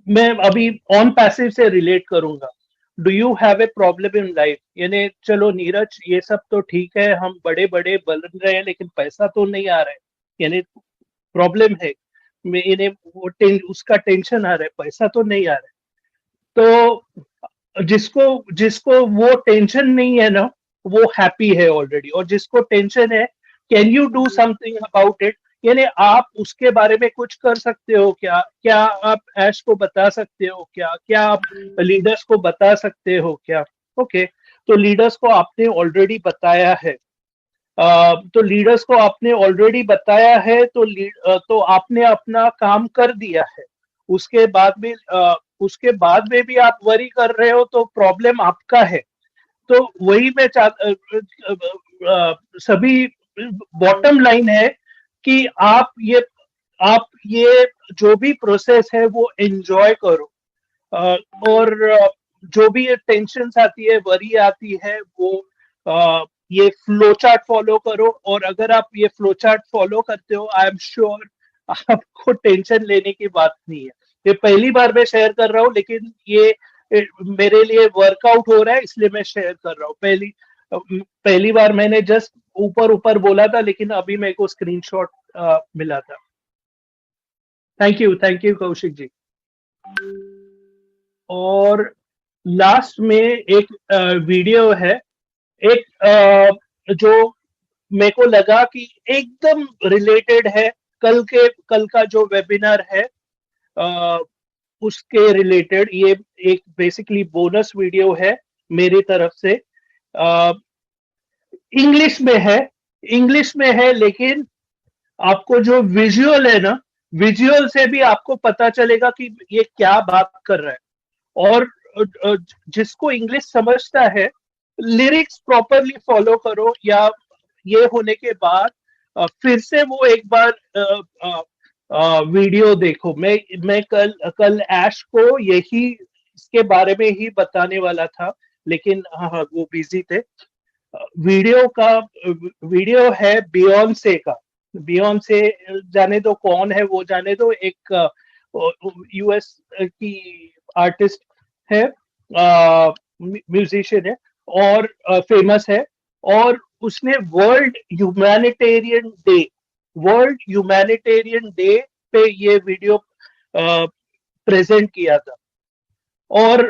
मैं अभी on passive से रिलेट करूंगा। Do you have a problem in life, यानी चलो नीरज ये सब तो ठीक है, हम बड़े बड़े बन रहे हैं लेकिन पैसा तो नहीं आ रहा है, यानी प्रॉब्लम है। इन्हें उसका टेंशन आ रहा है, पैसा तो नहीं आ रहा है। तो जिसको जिसको वो टेंशन नहीं है ना, वो हैप्पी है ऑलरेडी। और जिसको टेंशन है, can you do something about it, यानी आप उसके बारे में कुछ कर सकते हो क्या? क्या आप ऐश को बता सकते हो क्या? क्या आप लीडर्स को बता सकते हो क्या? ओके, तो लीडर्स को आपने ऑलरेडी बताया है। तो लीडर्स को आपने ऑलरेडी बताया है, तो आपने अपना काम कर दिया है। उसके बाद भी उसके बाद में भी आप वरी कर रहे हो, तो प्रॉब्लम आपका है। तो वही मैं सभी बॉटम लाइन है कि आप ये जो भी प्रोसेस है वो एंजॉय करो। और जो भी ये टेंशन आती है, वरी आती है, वो ये फ्लो चार्ट फॉलो करो। और अगर आप ये फ्लो चार्ट फॉलो करते हो, आई एम श्योर आपको टेंशन लेने की बात नहीं है। ये पहली बार मैं शेयर कर रहा हूँ, लेकिन मेरे लिए वर्कआउट हो रहा है, इसलिए मैं शेयर कर रहा हूँ। पहली बार मैंने जस्ट ऊपर ऊपर बोला था, लेकिन अभी मेरे को स्क्रीनशॉट मिला था। थैंक यू कौशिक जी। और लास्ट में एक वीडियो है, एक जो मेरे को लगा कि एकदम रिलेटेड है। कल का जो वेबिनार है अ, उसके रिलेटेड ये एक बेसिकली बोनस वीडियो है मेरी तरफ से। इंग्लिश में है, लेकिन आपको जो विजुअल है ना, विजुअल से भी आपको पता चलेगा कि ये क्या बात कर रहा है। और जिसको इंग्लिश समझता है, लिरिक्स प्रॉपरली फॉलो करो, या ये होने के बाद फिर से वो एक बार वीडियो देखो। मैं कल कल ऐश को यही इसके बारे में ही बताने वाला था, लेकिन हाँ वो बिजी थे। वीडियो का वीडियो है बियॉन्से का। बियॉन्से जाने दो कौन है, वो जाने दो, एक यूएस की आर्टिस्ट है, म्यूजिशियन है, और फेमस है। और उसने वर्ल्ड ह्यूमैनिटेरियन डे पे ये वीडियो प्रेजेंट किया था। और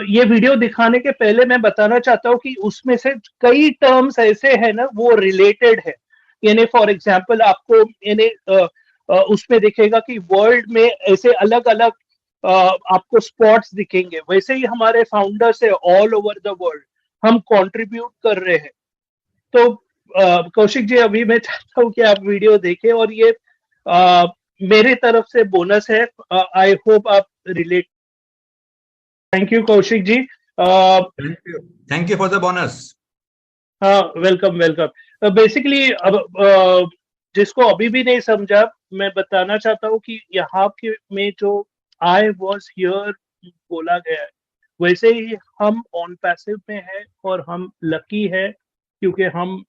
ये वीडियो दिखाने के पहले मैं बताना चाहता हूँ कि उसमें से कई टर्म्स ऐसे हैं ना, वो रिलेटेड है। यानी फॉर एग्जांपल आपको यानी उसमें दिखेगा कि वर्ल्ड में ऐसे अलग अलग आपको स्पॉट्स दिखेंगे। वैसे ही हमारे फाउंडर्स है ऑल ओवर द वर्ल्ड, हम कंट्रीब्यूट कर रहे हैं। तो कौशिक जी, अभी मैं चाहता हूँ कि आप वीडियो देखें, और ये मेरे तरफ से बोनस है। आई होप आप relate. Thank you Kaushik ji. Thank you for the bonus. हाँ, वेलकम वेलकम। बेसिकली अब जिसको अभी भी नहीं समझा, मैं बताना चाहता हूँ कि यहाँ के में जो आई वॉज हियर बोला गया है, वैसे ही हम ऑन पैसिव में है, और हम लकी है क्योंकि हम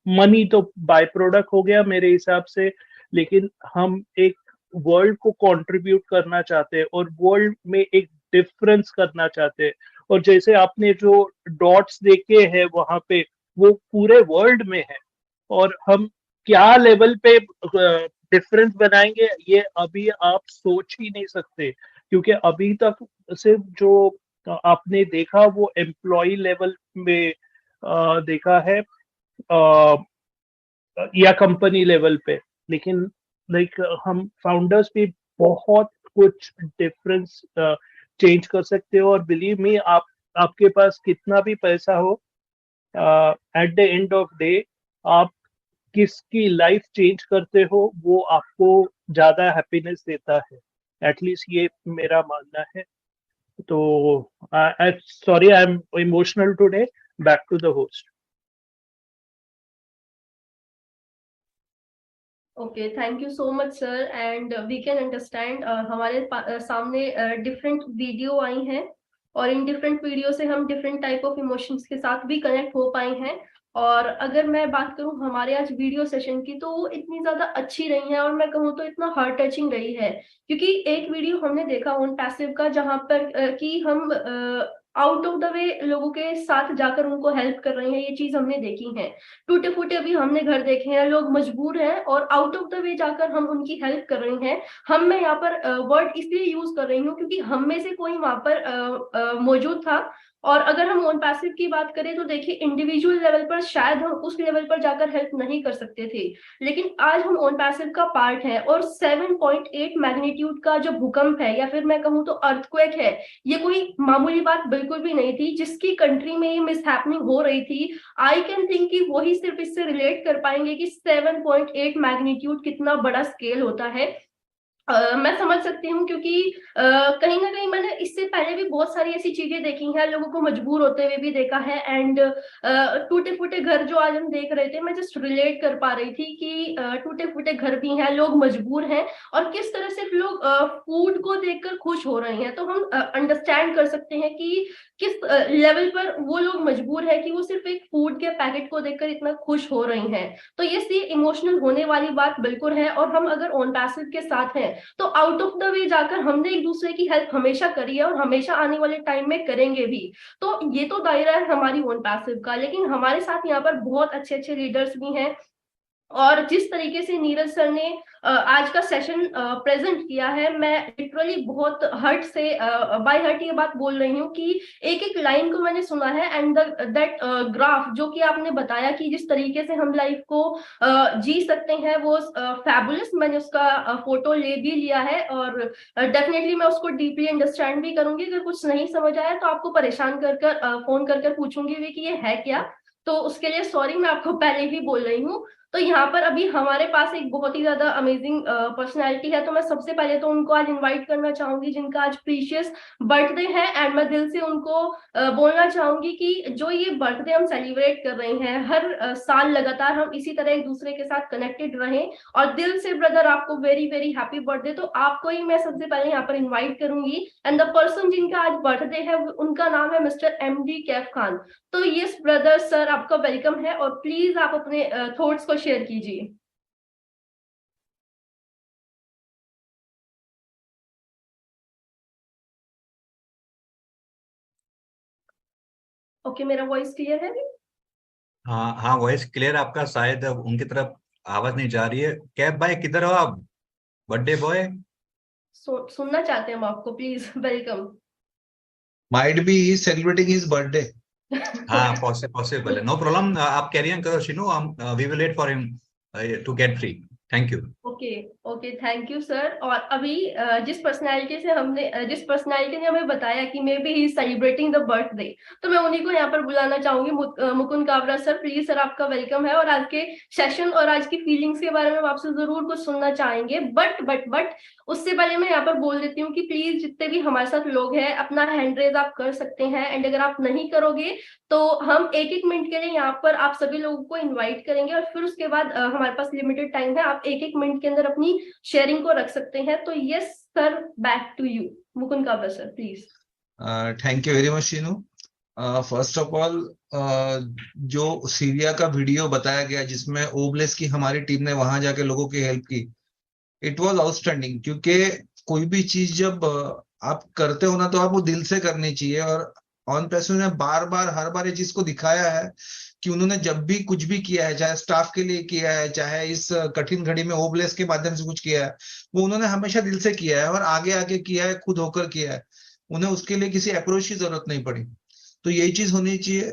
मनी तो बाय प्रोडक्ट हो गया मेरे हिसाब से, लेकिन हम एक वर्ल्ड को कंट्रीब्यूट करना चाहते हैं, और वर्ल्ड में एक डिफरेंस करना चाहते हैं। और जैसे आपने जो डॉट्स देखे हैं वहां पे, वो पूरे वर्ल्ड में है। और हम क्या लेवल पे डिफरेंस बनाएंगे, ये अभी आप सोच ही नहीं सकते। क्योंकि अभी तक सिर्फ जो आपने देखा वो एम्प्लॉय लेवल में देखा है, या कंपनी लेवल पे। लेकिन लाइक हम फाउंडर्स भी बहुत कुछ डिफरेंस चेंज कर सकते हो। और बिलीव मी, आप आपके पास कितना भी पैसा हो, at the end of day आप किसकी लाइफ चेंज करते हो, वो आपको ज्यादा हैप्पीनेस देता है। एटलीस्ट ये मेरा मानना है। तो sorry, I am emotional today. Back to the host. Okay, thank you so much sir. And we can understand, हमारे सामने डिफरेंट वीडियो आई हैं, और इन डिफरेंट वीडियो से हम डिफरेंट टाइप ऑफ इमोशंस के साथ भी कनेक्ट हो पाए हैं। और अगर मैं बात करूं हमारे आज वीडियो सेशन की, तो वो इतनी ज्यादा अच्छी रही है और मैं कहूँ तो इतना हार्ट टचिंग रही है। क्योंकि एक वीडियो हमने देखा ऑन पैसिव का, जहां पर कि हम आउट ऑफ द वे लोगों के साथ जाकर उनको हेल्प कर रहे हैं, ये चीज हमने देखी है। टूटे फूटे अभी हमने घर देखे हैं, लोग मजबूर हैं और आउट ऑफ द वे जाकर हम उनकी हेल्प कर रहे हैं। मैं यहाँ पर वर्ड इसलिए यूज कर रही हूँ क्योंकि हम में से कोई वहां पर मौजूद था। और अगर हम ऑन पैसिव की बात करें तो देखिए, इंडिविजुअल लेवल पर शायद हम उस लेवल पर जाकर हेल्प नहीं कर सकते थे, लेकिन आज हम ऑन पैसिव का पार्ट है। और 7.8 मैग्नीट्यूड का जो भूकंप है, या फिर मैं कहूँ तो अर्थक्वेक है, ये कोई मामूली बात बिल्कुल भी नहीं थी। जिसकी कंट्री में ये मिस हैपनिंग हो रही थी, आई कैन थिंक कि वही सिर्फ इससे रिलेट कर पाएंगे कि 7.8 मैग्नीट्यूड कितना बड़ा स्केल होता है। मैं समझ सकती हूँ, क्योंकि कहीं ना कहीं मैंने इससे पहले भी बहुत सारी ऐसी चीजें देखी हैं, लोगों को मजबूर होते हुए भी देखा है। एंड टूटे फूटे घर जो आज हम देख रहे थे, मैं जस्ट रिलेट कर पा रही थी कि टूटे फूटे घर भी हैं, लोग मजबूर हैं, और किस तरह से लोग फूड को देखकर खुश हो रहे हैं। तो हम अंडरस्टैंड कर सकते हैं कि किस लेवल पर वो लोग मजबूर है कि वो सिर्फ एक फूड के पैकेट को देखकर इतना खुश हो रही हैं। तो ये इमोशनल होने वाली बात बिल्कुल है। और हम अगर ऑन पैसिव के साथ हैं, तो आउट ऑफ द वे जाकर हमने एक दूसरे की हेल्प हमेशा करी है और हमेशा आने वाले टाइम में करेंगे भी। तो ये तो दायरा है हमारी वन पैसिव का, लेकिन हमारे साथ यहाँ पर बहुत अच्छे अच्छे लीडर्स भी हैं। और जिस तरीके से नीरज सर ने आज का सेशन प्रेजेंट किया है, मैं लिटरली बहुत हर्ट से बाय हर्ट ये बात बोल रही हूँ कि एक एक लाइन को मैंने सुना है। एंड दैट ग्राफ जो कि आपने बताया कि जिस तरीके से हम लाइफ को जी सकते हैं, वो फैबुलस। मैंने उसका फोटो ले भी लिया है और डेफिनेटली मैं उसको डीपली अंडरस्टैंड भी करूंगी। अगर कुछ नहीं समझ आया तो आपको परेशान कर कर फोन कर कर पूछूंगी भी कि ये है क्या। तो उसके लिए सॉरी, मैं आपको पहले ही बोल रही हूँ। तो यहाँ पर अभी हमारे पास एक बहुत ही ज्यादा अमेजिंग पर्सनैलिटी है। तो मैं सबसे पहले तो उनको आज इनवाइट करना चाहूंगी जिनका आज प्रीशियस बर्थडे है। एंड मैं दिल से उनको बोलना चाहूंगी कि जो ये बर्थडे हम सेलिब्रेट कर रहे हैं, हर साल लगातार हम इसी तरह एक दूसरे के साथ कनेक्टेड रहें। और दिल से ब्रदर आपको वेरी वेरी हैप्पी बर्थडे। तो आपको ही मैं सबसे पहले यहाँ पर इन्वाइट करूंगी। एंड द पर्सन जिनका आज बर्थडे है, उनका नाम है मिस्टर MD कैफ खान। तो यस ब्रदर सर, आपका वेलकम है और प्लीज आप अपने थॉट्स को शेयर कीजिए। ओके, मेरा वॉइस क्लियर है? हाँ हाँ, वॉइस क्लियर आपका। शायद अब उनकी तरफ आवाज नहीं जा रही है। कैब भाई किधर हो आप, बर्थडे बॉय? सुनना चाहते हैं हम आपको, please welcome. Might be he's celebrating his birthday. हाँ, पॉसिबल है, नो प्रॉब्लम। आप कैरी ऑन करो शिनू, हम we will wait for him to get free. Thank you. Okay okay, thank you sir. और अभी जिस पर्सनैलिटी ने हमें बताया कि may be he is celebrating the birthday, तो मैं उन्हीं को यहाँ पर बुलाना चाहूंगी। Mukund Kabra sir, please sir, आपका वेलकम है। और आज के सेशन और आज की फीलिंग्स के बारे में हम आपसे जरूर कुछ सुनना चाहेंगे। बट उससे पहले मैं यहाँ पर बोल देती हूँ कि प्लीज जितने भी हमारे साथ लोग हैं, अपना हैंड रेज आप कर सकते हैं। एंड अगर आप नहीं करोगे तो हम एक एक मिनट के लिए यहाँ पर आप सभी लोगों को इनवाइट करेंगे, और फिर उसके बाद हमारे पास लिमिटेड टाइम है, आप एक एक मिनट के अंदर अपनी शेयरिंग को रख सकते हैं। तो yes sir, back to you. Mukund Kabra sir, please. Thank you very much, Shinu. First of all, जो सीरिया का वीडियो बताया गया जिसमें ओबलेस की हमारी टीम ने वहां जाके लोगों की हेल्प की, इट वाज आउटस्टैंडिंग। क्योंकि कोई भी चीज जब आप करते हो ना, तो आप वो दिल से करनी चाहिए। और ऑन पैसिव ने बार बार हर बार ये चीज को दिखाया है कि उन्होंने जब भी कुछ भी किया है, चाहे स्टाफ के लिए किया है, चाहे इस कठिन घड़ी में ओबलेस के माध्यम से कुछ किया है, वो उन्होंने हमेशा दिल से किया है और आगे आगे किया है, खुद होकर किया है। उन्हें उसके लिए किसी अप्रोच की जरूरत नहीं पड़ी। तो यही चीज होनी चाहिए।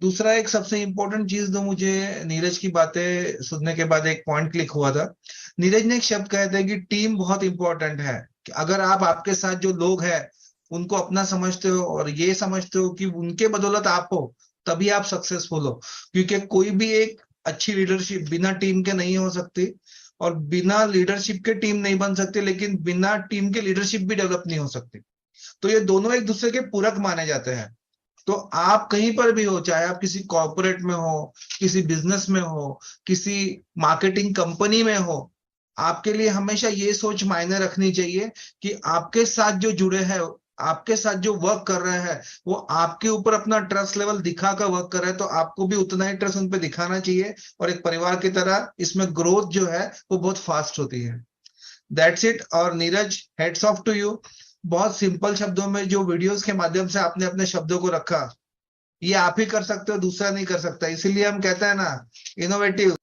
दूसरा, एक सबसे इंपॉर्टेंट चीज जो मुझे नीरज की बातें सुनने के बाद एक पॉइंट क्लिक हुआ था। नीरज ने एक शब्द कहा था कि टीम बहुत इंपॉर्टेंट है। कि अगर आप आपके साथ जो लोग हैं उनको अपना समझते हो और ये समझते हो कि उनके बदौलत आप हो, तभी आप सक्सेसफुल हो। क्योंकि कोई भी एक अच्छी लीडरशिप बिना टीम के नहीं हो सकती, और बिना लीडरशिप के टीम नहीं बन सकती, लेकिन बिना टीम के लीडरशिप भी डेवलप नहीं हो सकती। तो ये दोनों एक दूसरे के पूरक माने जाते हैं। तो आप कहीं पर भी हो, चाहे आप किसी कॉर्पोरेट में हो, किसी बिजनेस में हो, किसी मार्केटिंग कंपनी में हो, आपके लिए हमेशा ये सोच मायने रखनी चाहिए कि आपके साथ जो जुड़े हैं आपके साथ जो वर्क कर रहा है वो आपके ऊपर अपना ट्रस्ट लेवल दिखा कर वर्क कर रहा है, तो आपको भी उतना ही ट्रस्ट उन पे दिखाना चाहिए, और एक परिवार की तरह इसमें ग्रोथ जो है वो बहुत फास्ट होती है। That's it. और Neeraj, heads off to you. बहुत सिंपल शब्दों में जो वीडियोस के माध्यम से आपने अपने शब्दों को रखा, ये आप ही कर सकते हो, दूसरा नहीं कर सकता। इसीलिए हम कहते हैं ना, इनोवेटिव